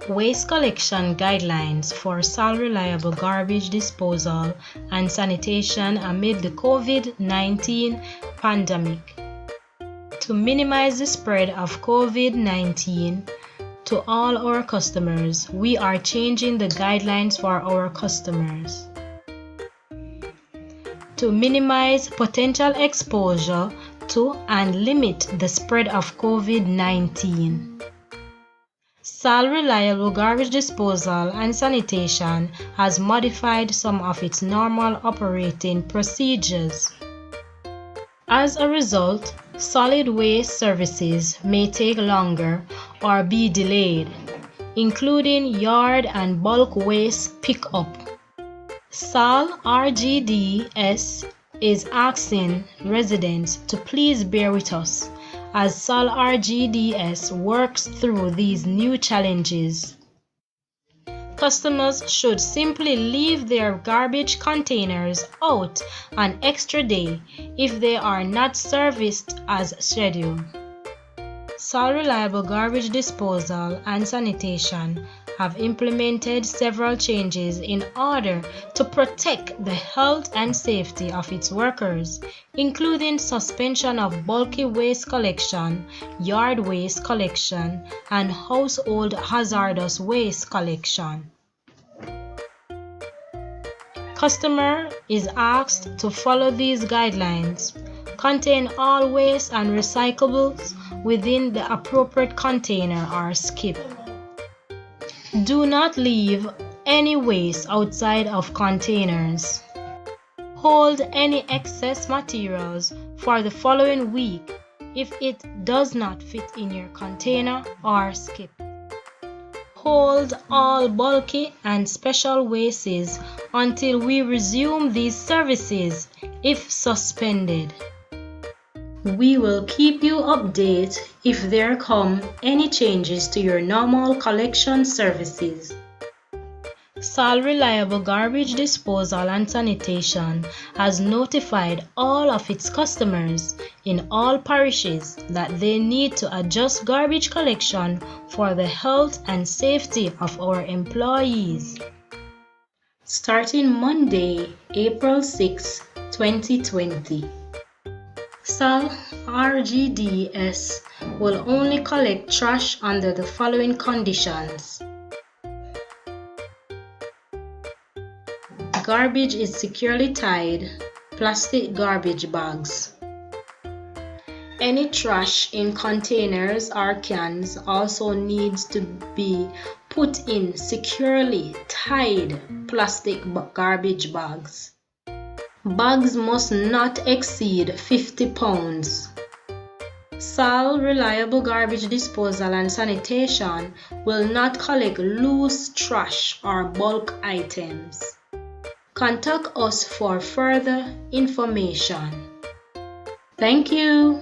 Waste collection guidelines for reliable garbage disposal and sanitation amid the COVID-19 pandemic. To minimize the spread of COVID-19 to all our customers, we are changing the guidelines for our customers. To minimize potential exposure to and limit the spread of COVID-19. Reliable garbage disposal and sanitation has modified some of its normal operating procedures. As a result, solid waste services may take longer or be delayed, including yard and bulk waste pickup. SAL RGDS is asking residents to please bear with us as SAL RGDS works through these new challenges. Customers should simply leave their garbage containers out an extra day if they are not serviced as scheduled. SAL Reliable Garbage Disposal and Sanitation have implemented several changes in order to protect the health and safety of its workers, including suspension of bulky waste collection, yard waste collection, and household hazardous waste collection. Customer is asked to follow these guidelines, contain all waste and recyclables within the appropriate container or skip. Do not leave any waste outside of containers. Hold any excess materials for the following week if it does not fit in your container or skip. Hold all bulky and special wastes until we resume these services if suspended. We will keep you updated if there come any changes to your normal collection services. SAL Reliable Garbage Disposal and Sanitation has notified all of its customers in all parishes that they need to adjust garbage collection for the health and safety of our employees. Starting Monday, April 6, 2020. SAL RGDS will only collect trash under the following conditions. Garbage is securely tied, plastic garbage bags. Any trash in containers or cans also needs to be put in securely tied plastic garbage bags. Bags must not exceed 50 pounds. SAL Reliable Garbage Disposal and Sanitation will not collect loose trash or bulk items. Contact us for further information. Thank you.